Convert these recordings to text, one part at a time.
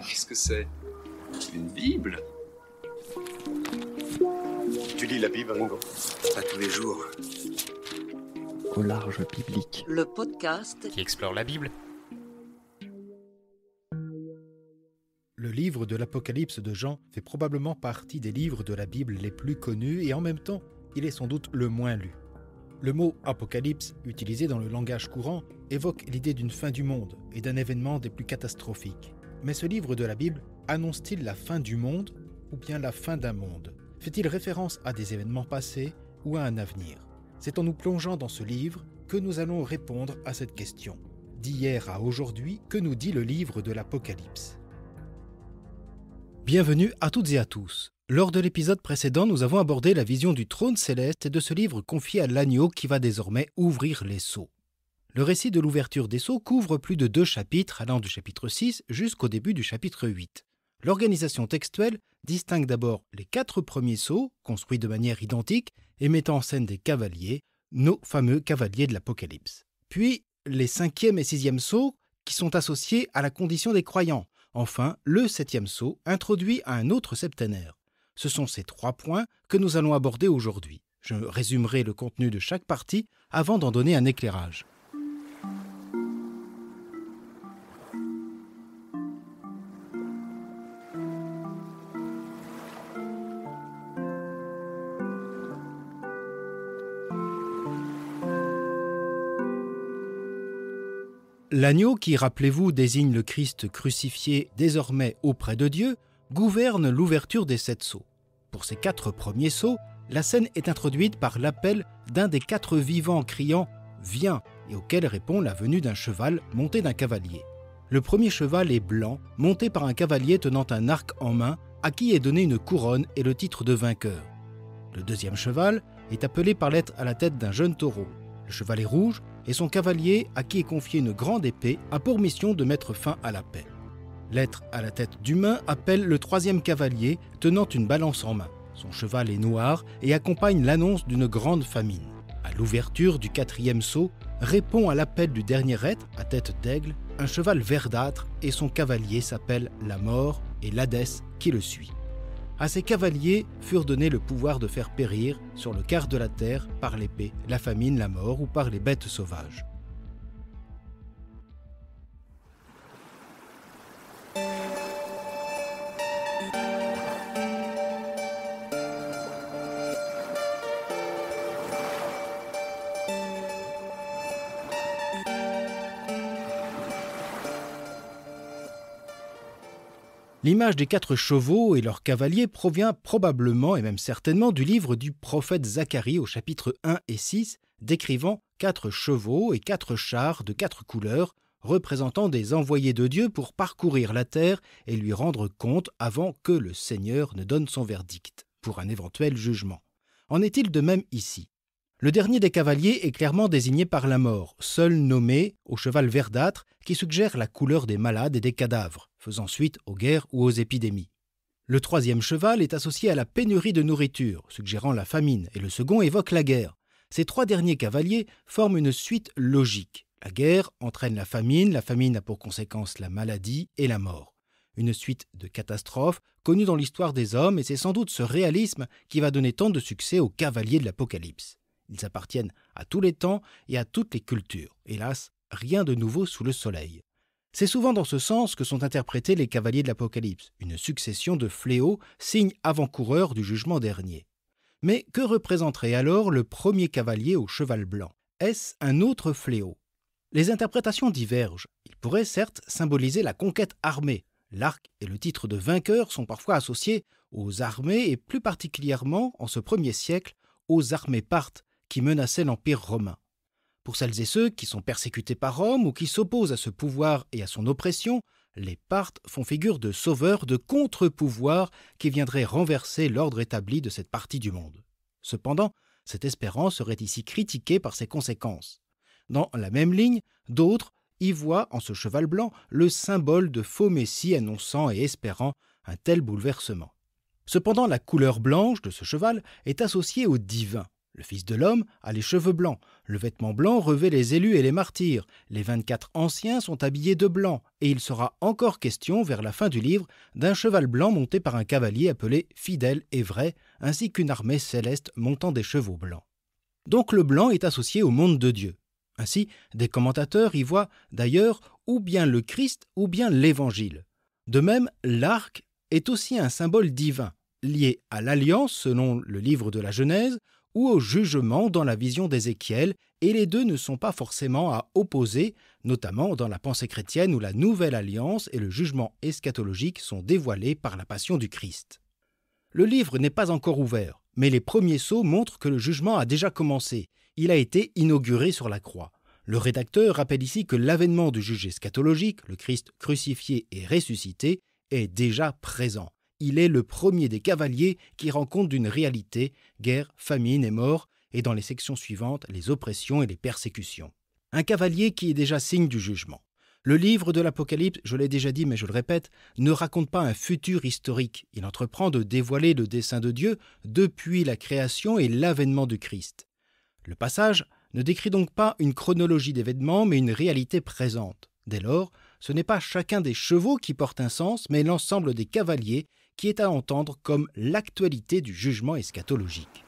Qu'est-ce que c'est? Une Bible? Tu lis la Bible, Ringo? Pas tous les jours. Au large biblique. Le podcast qui explore la Bible. Le livre de l'Apocalypse de Jean fait probablement partie des livres de la Bible les plus connus et en même temps, il est sans doute le moins lu. Le mot « apocalypse », utilisé dans le langage courant, évoque l'idée d'une fin du monde et d'un événement des plus catastrophiques. Mais ce livre de la Bible annonce-t-il la fin du monde ou bien la fin d'un monde? Fait-il référence à des événements passés ou à un avenir? C'est en nous plongeant dans ce livre que nous allons répondre à cette question. D'hier à aujourd'hui, que nous dit le livre de l'Apocalypse? Bienvenue à toutes et à tous. Lors de l'épisode précédent, nous avons abordé la vision du trône céleste et de ce livre confié à l'agneau qui va désormais ouvrir les sceaux. Le récit de l'ouverture des sceaux couvre plus de 2 chapitres, allant du chapitre 6 jusqu'au début du chapitre 8. L'organisation textuelle distingue d'abord les 4 premiers sceaux, construits de manière identique et mettant en scène des cavaliers, nos fameux cavaliers de l'Apocalypse. Puis les 5e et 6e sceaux qui sont associés à la condition des croyants. Enfin, le 7e sceau introduit à un autre septénaire. Ce sont ces 3 points que nous allons aborder aujourd'hui. Je résumerai le contenu de chaque partie avant d'en donner un éclairage. L'agneau qui, rappelez-vous, désigne le Christ crucifié désormais auprès de Dieu, gouverne l'ouverture des 7 sceaux. Pour ces 4 premiers sceaux, la scène est introduite par l'appel d'un des 4 vivants criant « Viens » et auquel répond la venue d'un cheval monté d'un cavalier. Le premier cheval est blanc, monté par un cavalier tenant un arc en main, à qui est donné une couronne et le titre de vainqueur. Le deuxième cheval est appelé par l'être à la tête d'un jeune taureau. Le cheval est rouge et son cavalier, à qui est confiée une grande épée, a pour mission de mettre fin à la paix. L'être à la tête d'humain appelle le 3e cavalier tenant une balance en main. Son cheval est noir et accompagne l'annonce d'une grande famine. À l'ouverture du 4e sceau, répond à l'appel du dernier être, à tête d'aigle, un cheval verdâtre et son cavalier s'appelle la mort et l'Hadès qui le suit. À ces cavaliers furent donnés le pouvoir de faire périr sur le quart de la terre par l'épée, la famine, la mort ou par les bêtes sauvages. L'image des 4 chevaux et leurs cavaliers provient probablement et même certainement du livre du prophète Zacharie au chapitre 1 et 6, décrivant 4 chevaux et 4 chars de 4 couleurs, représentant des envoyés de Dieu pour parcourir la terre et lui rendre compte avant que le Seigneur ne donne son verdict pour un éventuel jugement. En est-il de même ici? Le dernier des cavaliers est clairement désigné par la mort, seul nommé au cheval verdâtre qui suggère la couleur des malades et des cadavres, faisant suite aux guerres ou aux épidémies. Le 3e cheval est associé à la pénurie de nourriture, suggérant la famine, et le second évoque la guerre. Ces 3 derniers cavaliers forment une suite logique. La guerre entraîne la famine a pour conséquence la maladie et la mort. Une suite de catastrophes connue dans l'histoire des hommes, et c'est sans doute ce réalisme qui va donner tant de succès aux cavaliers de l'Apocalypse. Ils appartiennent à tous les temps et à toutes les cultures. Hélas, rien de nouveau sous le soleil. C'est souvent dans ce sens que sont interprétés les cavaliers de l'Apocalypse, une succession de fléaux, signes avant-coureurs du jugement dernier. Mais que représenterait alors le premier cavalier au cheval blanc? Est-ce un autre fléau? Les interprétations divergent. Il pourrait certes symboliser la conquête armée. L'arc et le titre de vainqueur sont parfois associés aux armées et plus particulièrement, en ce 1er siècle, aux armées parthes qui menaçaient l'Empire romain. Pour celles et ceux qui sont persécutés par Rome ou qui s'opposent à ce pouvoir et à son oppression, les Parthes font figure de sauveurs, de contre-pouvoirs qui viendraient renverser l'ordre établi de cette partie du monde. Cependant, cette espérance serait ici critiquée par ses conséquences. Dans la même ligne, d'autres y voient en ce cheval blanc le symbole de faux messie annonçant et espérant un tel bouleversement. Cependant, la couleur blanche de ce cheval est associée au divin. Le Fils de l'homme a les cheveux blancs, le vêtement blanc revêt les élus et les martyrs, les 24 anciens sont habillés de blanc, et il sera encore question, vers la fin du livre, d'un cheval blanc monté par un cavalier appelé Fidèle et Vrai, ainsi qu'une armée céleste montant des chevaux blancs. Donc le blanc est associé au monde de Dieu. Ainsi, des commentateurs y voient d'ailleurs ou bien le Christ ou bien l'Évangile. De même, l'arc est aussi un symbole divin, lié à l'alliance selon le livre de la Genèse, ou au jugement dans la vision d'Ézéchiel, et les deux ne sont pas forcément à opposer, notamment dans la pensée chrétienne où la nouvelle alliance et le jugement eschatologique sont dévoilés par la passion du Christ. Le livre n'est pas encore ouvert, mais les premiers sceaux montrent que le jugement a déjà commencé. Il a été inauguré sur la croix. Le rédacteur rappelle ici que l'avènement du juge eschatologique, le Christ crucifié et ressuscité, est déjà présent. Il est le premier des cavaliers qui rend compte d'une réalité, guerre, famine et mort, et dans les sections suivantes, les oppressions et les persécutions. Un cavalier qui est déjà signe du jugement. Le livre de l'Apocalypse, je l'ai déjà dit mais je le répète, ne raconte pas un futur historique. Il entreprend de dévoiler le dessein de Dieu depuis la création et l'avènement du Christ. Le passage ne décrit donc pas une chronologie d'événements mais une réalité présente. Dès lors, ce n'est pas chacun des chevaux qui porte un sens, mais l'ensemble des cavaliers qui est à entendre comme l'actualité du jugement eschatologique.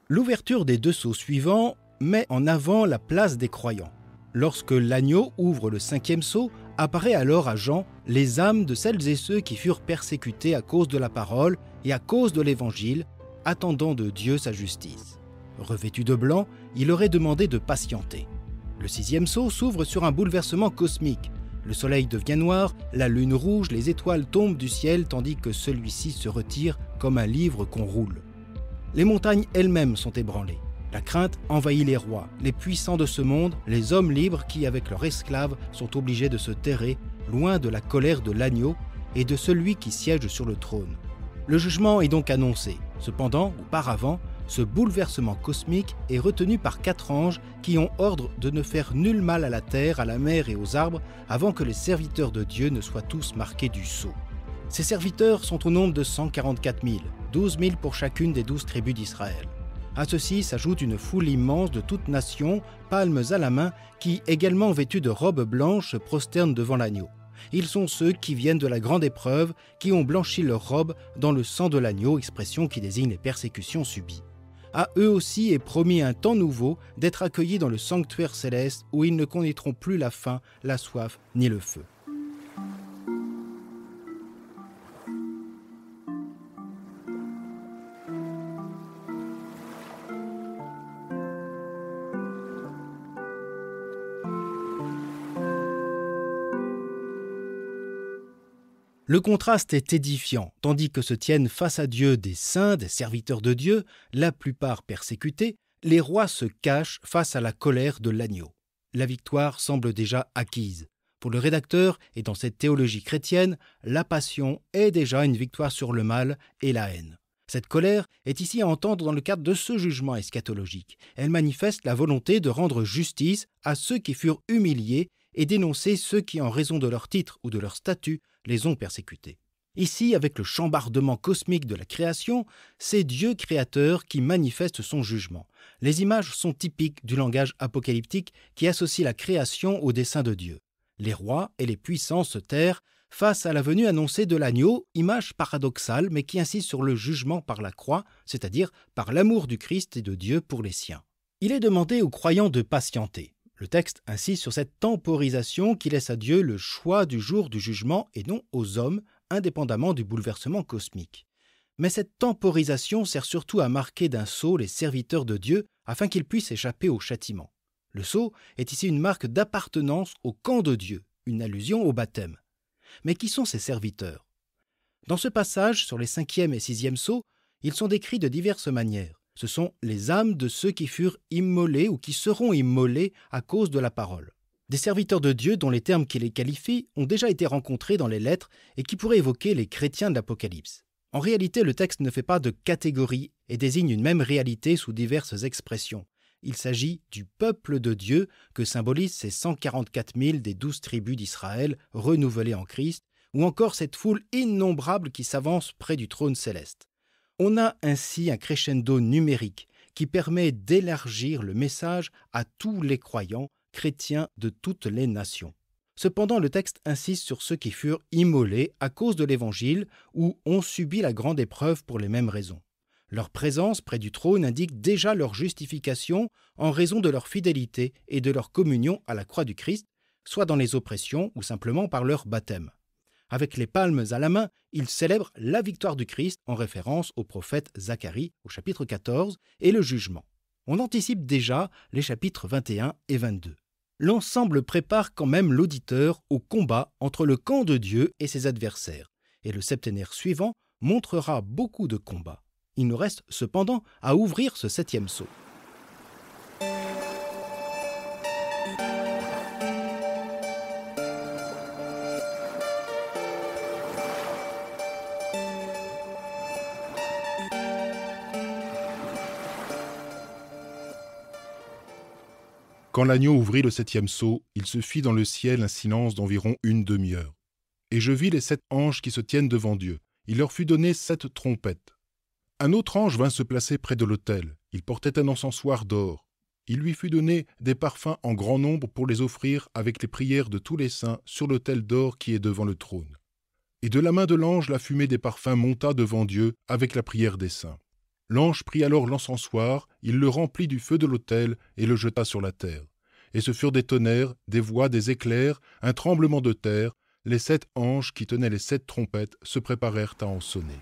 L'ouverture des deux sceaux suivants met en avant la place des croyants. Lorsque l'agneau ouvre le 5e sceau, apparaît alors à Jean les âmes de celles et ceux qui furent persécutés à cause de la parole et à cause de l'Évangile, attendant de Dieu sa justice. Revêtu de blanc, il aurait demandé de patienter. Le 6e sceau s'ouvre sur un bouleversement cosmique. Le soleil devient noir, la lune rouge, les étoiles tombent du ciel tandis que celui-ci se retire comme un livre qu'on roule. Les montagnes elles-mêmes sont ébranlées. La crainte envahit les rois, les puissants de ce monde, les hommes libres qui, avec leurs esclaves, sont obligés de se terrer, loin de la colère de l'agneau et de celui qui siège sur le trône. Le jugement est donc annoncé. Cependant, auparavant, ce bouleversement cosmique est retenu par 4 anges qui ont ordre de ne faire nul mal à la terre, à la mer et aux arbres avant que les serviteurs de Dieu ne soient tous marqués du sceau. Ces serviteurs sont au nombre de 144 000, 12 000 pour chacune des 12 tribus d'Israël. À ceci s'ajoute une foule immense de toutes nations, palmes à la main, qui, également vêtus de robes blanches, se prosternent devant l'agneau. Ils sont ceux qui viennent de la grande épreuve, qui ont blanchi leurs robes dans le sang de l'agneau, expression qui désigne les persécutions subies. À eux aussi est promis un temps nouveau d'être accueillis dans le sanctuaire céleste où ils ne connaîtront plus la faim, la soif ni le feu. Le contraste est édifiant, tandis que se tiennent face à Dieu des saints, des serviteurs de Dieu, la plupart persécutés, les rois se cachent face à la colère de l'agneau. La victoire semble déjà acquise. Pour le rédacteur, et dans cette théologie chrétienne, la passion est déjà une victoire sur le mal et la haine. Cette colère est ici à entendre dans le cadre de ce jugement eschatologique. Elle manifeste la volonté de rendre justice à ceux qui furent humiliés et dénoncer ceux qui, en raison de leur titre ou de leur statut, les ont persécutés. Ici, avec le chambardement cosmique de la création, c'est Dieu créateur qui manifeste son jugement. Les images sont typiques du langage apocalyptique qui associe la création au dessein de Dieu. Les rois et les puissants se terrent face à la venue annoncée de l'agneau, image paradoxale mais qui insiste sur le jugement par la croix, c'est-à-dire par l'amour du Christ et de Dieu pour les siens. Il est demandé aux croyants de patienter. Le texte insiste sur cette temporisation qui laisse à Dieu le choix du jour du jugement et non aux hommes, indépendamment du bouleversement cosmique. Mais cette temporisation sert surtout à marquer d'un sceau les serviteurs de Dieu afin qu'ils puissent échapper au châtiment. Le sceau est ici une marque d'appartenance au camp de Dieu, une allusion au baptême. Mais qui sont ces serviteurs ? Dans ce passage, sur les 5e et 6e sceaux, ils sont décrits de diverses manières. Ce sont les âmes de ceux qui furent immolés ou qui seront immolés à cause de la parole. Des serviteurs de Dieu dont les termes qui les qualifient ont déjà été rencontrés dans les lettres et qui pourraient évoquer les chrétiens de l'Apocalypse. En réalité, le texte ne fait pas de catégorie et désigne une même réalité sous diverses expressions. il s'agit du peuple de Dieu que symbolisent ces 144 000 des 12 tribus d'Israël renouvelées en Christ, ou encore cette foule innombrable qui s'avance près du trône céleste. On a ainsi un crescendo numérique qui permet d'élargir le message à tous les croyants chrétiens de toutes les nations. Cependant, le texte insiste sur ceux qui furent immolés à cause de l'Évangile ou ont subi la grande épreuve pour les mêmes raisons. Leur présence près du trône indique déjà leur justification en raison de leur fidélité et de leur communion à la croix du Christ, soit dans les oppressions ou simplement par leur baptême. Avec les palmes à la main, ils célèbrent la victoire du Christ en référence au prophète Zacharie au chapitre 14 et le jugement. On anticipe déjà les chapitres 21 et 22. L'ensemble prépare quand même l'auditeur au combat entre le camp de Dieu et ses adversaires, et le septénaire suivant montrera beaucoup de combats. Il nous reste cependant à ouvrir ce 7e sceau. Quand l'agneau ouvrit le 7e sceau, il se fit dans le ciel un silence d'environ une demi-heure. Et je vis les 7 anges qui se tiennent devant Dieu. Il leur fut donné 7 trompettes. Un autre ange vint se placer près de l'autel. Il portait un encensoir d'or. Il lui fut donné des parfums en grand nombre pour les offrir avec les prières de tous les saints sur l'autel d'or qui est devant le trône. Et de la main de l'ange, la fumée des parfums monta devant Dieu avec la prière des saints. L'ange prit alors l'encensoir, il le remplit du feu de l'autel et le jeta sur la terre. Et ce furent des tonnerres, des voix, des éclairs, un tremblement de terre. Les 7 anges qui tenaient les 7 trompettes se préparèrent à en sonner.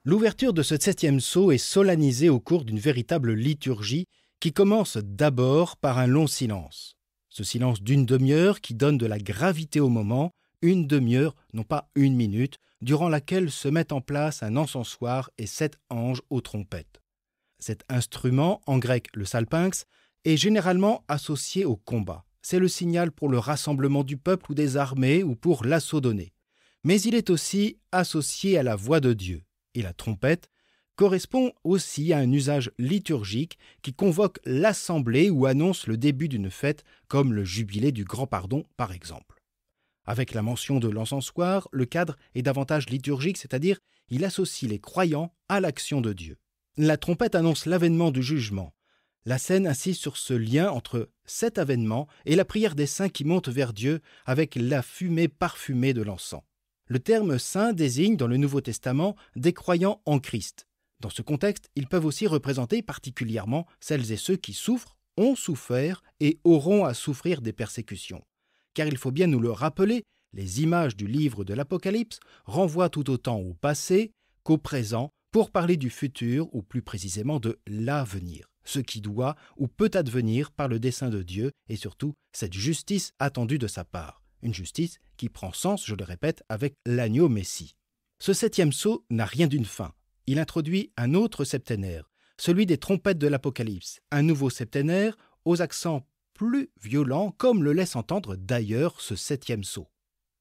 L'ouverture de ce 7e sceau est solennisée au cours d'une véritable liturgie qui commence d'abord par un long silence. Ce silence d'une demi-heure qui donne de la gravité au moment, une demi-heure, non pas une minute, durant laquelle se mettent en place un encensoir et 7 anges aux trompettes. Cet instrument, en grec le salpinx, est généralement associé au combat. C'est le signal pour le rassemblement du peuple ou des armées ou pour l'assaut donné. Mais il est aussi associé à la voix de Dieu. Et la trompette correspond aussi à un usage liturgique qui convoque l'assemblée ou annonce le début d'une fête, comme le jubilé du Grand Pardon par exemple. Avec la mention de l'encensoir, le cadre est davantage liturgique, c'est-à-dire il associe les croyants à l'action de Dieu. La trompette annonce l'avènement du jugement. La scène insiste sur ce lien entre cet avènement et la prière des saints qui montent vers Dieu avec la fumée parfumée de l'encens. Le terme « saint » désigne dans le Nouveau Testament des croyants en Christ. Dans ce contexte, ils peuvent aussi représenter particulièrement celles et ceux qui souffrent, ont souffert et auront à souffrir des persécutions. Car il faut bien nous le rappeler, les images du livre de l'Apocalypse renvoient tout autant au passé qu'au présent pour parler du futur ou plus précisément de l'avenir, ce qui doit ou peut advenir par le dessein de Dieu et surtout cette justice attendue de sa part. Une justice qui prend sens, je le répète, avec l'agneau Messie. Ce 7e sceau n'a rien d'une fin. Il introduit un autre septénaire, celui des trompettes de l'Apocalypse, un nouveau septénaire aux accents plus violents, comme le laisse entendre d'ailleurs ce 7e sceau.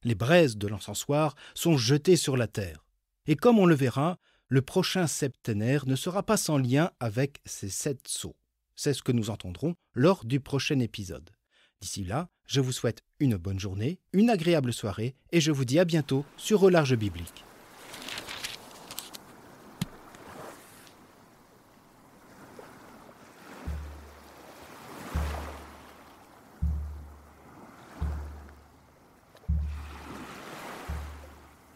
Les braises de l'encensoir sont jetées sur la terre. Et comme on le verra, le prochain septénaire ne sera pas sans lien avec ces 7 sceaux. C'est ce que nous entendrons lors du prochain épisode. D'ici là, je vous souhaite une bonne journée, une agréable soirée et je vous dis à bientôt sur Au Large Biblique.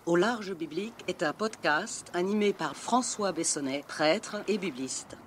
Au Large Biblique est un podcast animé par François Bessonnet, prêtre et bibliste.